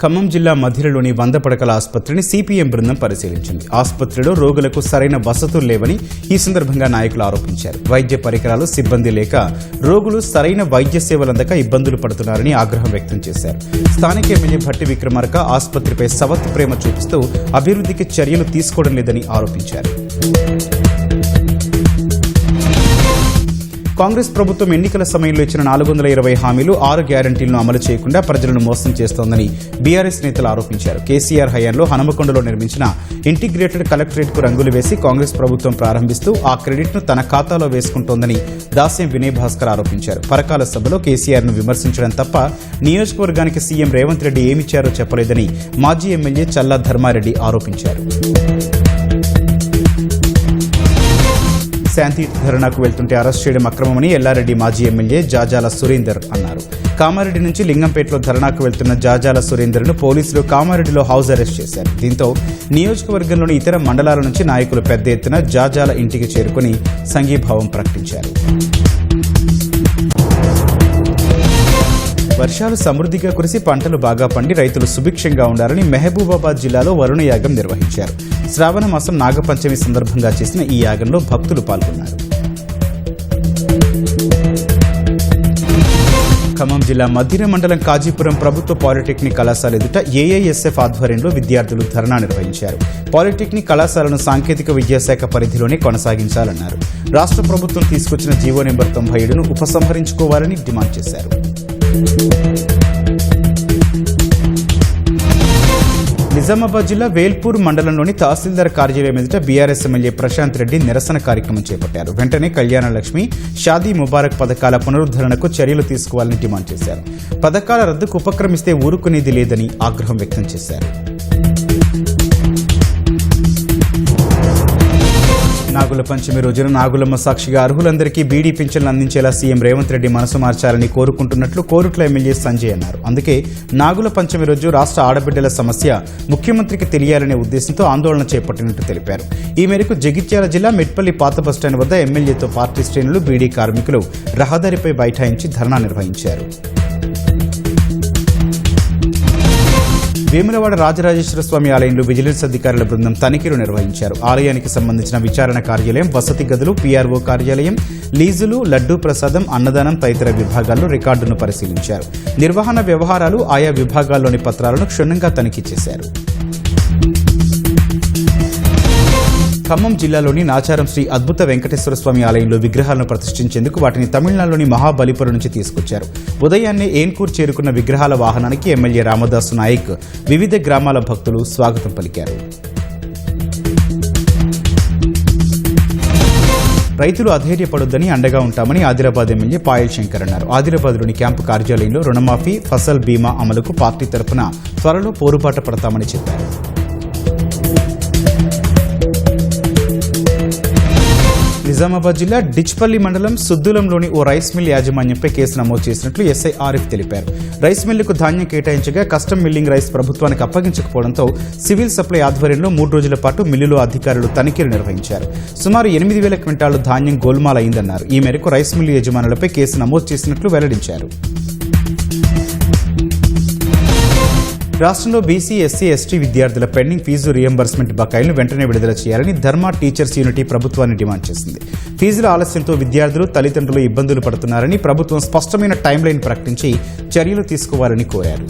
ఖమ్మం జిల్లా మధిరలోని 100 పడకల ఆసుపత్రిని సిపిఎం బృందం పరిశీలించింది. ఆసుపత్రిలో రోగులకు సరైన వసతులు లేవని ఈ సందర్భంగా నాయకులు ఆరోపించారు. వైద్య పరికరాలు, సిబ్బంది లేక రోగులు సరైన వైద్య సేవలు అందక ఇబ్బందులు పడుతున్నారని ఆగ్రహం వ్యక్తం చేశారు. స్థానిక ఎమ్మెల్యే భట్టి విక్రమార్క ఆసుపత్రిపై సవతి ప్రేమ చూపిస్తూ అభివృద్ధికి చర్యలు తీసుకోవడం లేదని ఆరోపించారు. కాంగ్రెస్ ప్రభుత్వం ఎన్నికల సమయంలో ఇచ్చిన 420 హామీలు 6 గ్యారంటీలను అమలు చేయకుండా ప్రజలను మోసం చేస్తోందని బీఆర్ఎస్ నేతలు ఆరోపించారు. కేసీఆర్ హయాంలో హనుమకొండలో నిర్మించిన ఇంటిగ్రేటెడ్ కలెక్టరేట్కు రంగులు వేసి కాంగ్రెస్ ప్రభుత్వం ప్రారంభిస్తూ ఆ క్రెడిట్ను తన ఖాతాలో వేసుకుంటోందని దాస్యం వినయ్ భాస్కర్ ఆరోపించారు. పరకాల సభలో కేసీఆర్ను విమర్శించడం తప్ప నియోజకవర్గానికి సీఎం రేవంత్ రెడ్డి ఏమిచ్చారో చెప్పలేదని మాజీ ఎమ్మెల్యే చల్లా ధర్మారెడ్డి ఆరోపించారు. శాంతి ధర్నాకు వెళ్తుంటే అరెస్ట్ చేయడం అక్రమమని ఎల్లారెడ్డి మాజీ ఎమ్మెల్యే జాజాల సురేందర్ అన్నారు. కామారెడ్డి నుంచి లింగంపేటలో ధర్నాకు వెళ్తున్న జాజాల సురేందర్ను పోలీసులు కామారెడ్డిలో హౌస్ అరెస్ట్ చేశారు. దీంతో నియోజకవర్గంలోని ఇతర మండలాల నుంచి నాయకులు పెద్ద ఎత్తున జాజాల ఇంటికి చేరుకుని సంఘీభావం ప్రకటించారు. వర్షాలు సమృద్ధిగా కురిసి పంటలు బాగా పండి రైతులు సుభిక్షంగా ఉండాలని మహబూబాబాద్ జిల్లాలో వరుణ యాగం నిర్వహించారు. శ్రావణ మాసం నాగపంచమి సందర్భంగా చేసిన ఈ యాగంలో భక్తులు పాల్గొన్నారు. ఖమ్మం జిల్లా మధిర మండలం కాజీపురం ప్రభుత్వ పాలిటెక్నిక్ కళాశాల ఎదుట ఏఐఎస్ఎఫ్ ఆధ్వర్యంలో విద్యార్థులు ధర్నా నిర్వహించారు. పాలిటెక్నిక్ కళాశాలను సాంకేతిక విద్యాశాఖ పరిధిలోనే కొనసాగించాలన్నారు. రాష్ట్ర ప్రభుత్వం తీసుకొచ్చిన జీవో నెంబర్ 97ను ఉపసంహరించుకోవాలని డిమాండ్ చేశారు. నిజామాబాద్ జిల్లా వేల్పూర్ మండలంలోని తహసీల్దార్ కార్యాలయం ఎదుట బీఆర్ఎస్ ఎమ్మెల్యే ప్రశాంత్ రెడ్డి నిరసన కార్యక్రమం చేపట్టారు. వెంటనే కళ్యాణ లక్ష్మి, షాదీ ముబారక్ పథకాల పునరుద్ధరణకు చర్యలు తీసుకోవాలని డిమాండ్ చేశారు. పథకాల రద్దుకు ఉపక్రమిస్తే ఊరుకునేది లేదని ఆగ్రహం వ్యక్తం చేశారు. నాగుల పంచమి రోజున నాగులమ్మ సాక్షిగా అర్హులందరికీ బీడీ పింఛన్లు అందించేలా సీఎం రేవంత్ రెడ్డి మనసు మార్చాలని కోరుకుంటున్నట్లు కోరుట్ల ఎమ్మెల్యే సంజయ్ అన్నారు. అందుకే నాగుల పంచమి రోజు రాష్ట్ర ఆడబిడ్డల సమస్య ముఖ్యమంత్రికి తెలియాలనే ఉద్దేశంతో ఆందోళన చేపట్టినట్టు తెలిపారు. ఈ మేరకు జగిత్యాల జిల్లా మెట్పల్లి పాత బస్టాండ్ వద్ద ఎమ్మెల్యేతో పార్టీ శ్రేణులు, బీడీ కార్మికులు రహదారిపై బైఠాయించి ధర్నా నిర్వహించారు. వేములవాడ రాజరాజేశ్వర స్వామి ఆలయంలో విజిలెన్స్ అధికారుల బృందం తనిఖీలు నిర్వహించారు. ఆలయానికి సంబంధించిన విచారణ కార్యాలయం, వసతి గదులు, పీఆర్ఓ కార్యాలయం, లీజులు, లడ్డూ ప్రసాదం, అన్నదానం తదితర విభాగాల్లో రికార్డును పరిశీలించారు. నిర్వహణ వ్యవహారాలు, ఆయా విభాగాల్లోని పత్రాలను క్షుణ్ణంగా తనిఖీ చేశారు. ఖమ్మం జిల్లాలోని నాచారం శ్రీ అద్భుత వెంకటేశ్వర స్వామి ఆలయంలో విగ్రహాలను ప్రతిష్ఠించేందుకు వాటిని తమిళనాడులోని మహాబలిపురం నుంచి తీసుకొచ్చారు. ఉదయాన్నే ఏన్కూర్ చేరుకున్న విగ్రహాల వాహనానికి ఎమ్మెల్యే రామదాసు నాయక్, వివిధ గ్రామాల భక్తులు స్వాగతం పలికారు. రైతులు అధైర్యపడొద్దని అండగా ఉంటామని ఆదిలాబాద్ ఎమ్మెల్యే పాయల్ శంకర్ అన్నారు. ఆదిలాబాద్లోని క్యాంపు కార్యాలయంలో రుణమాఫీ, ఫసల్ బీమా అమలుకు పార్టీ తరఫున త్వరలో పోరుబాట పడతామని చెప్పారు. నిజామాబాద్ జిల్లా డిచ్పల్లి మండలం సుద్దులంలోని ఓ రైస్ మిల్ యాజమాన్యంపై కేసు నమోదు చేసినట్లు ఎస్ఐ ఆరిఫ్ తెలిపారు. రైస్ మిల్లుకు ధాన్యం కేటాయించగా కస్టమ్ మిల్లింగ్ రైస్ ప్రభుత్వానికి అప్పగించకపోవడంతో సివిల్ సప్లై ఆధ్వర్యంలో 3 రోజుల పాటు మిల్లులో అధికారులు తనిఖీలు నిర్వహించారు. సుమారు 8,000 క్వింటాళ్లు ధాన్యం గోల్మాల్ అయిందన్నారు. ఈ మేరకు రైస్ మిల్లు యజమానులపై కేసు నమోదు చేసినట్లు వెల్లడించారు. రాష్ట్రంలో బీసీ, ఎస్సీ, ఎస్టీ విద్యార్థుల పెండింగ్ ఫీజు రీయింబర్స్మెంట్ బకాయిలను వెంటనే విడుదల చేయాలని ధర్మా టీచర్స్ యూనిటీ ప్రభుత్వాన్ని డిమాండ్ చేసింది. ఫీజుల ఆలస్యంతో విద్యార్థులు, తల్లిదండ్రులు ఇబ్బందులు పడుతున్నారని ప్రభుత్వం స్పష్టమైన టైంలైన్ ప్రకటించి చర్యలు తీసుకోవాలని కోరారు.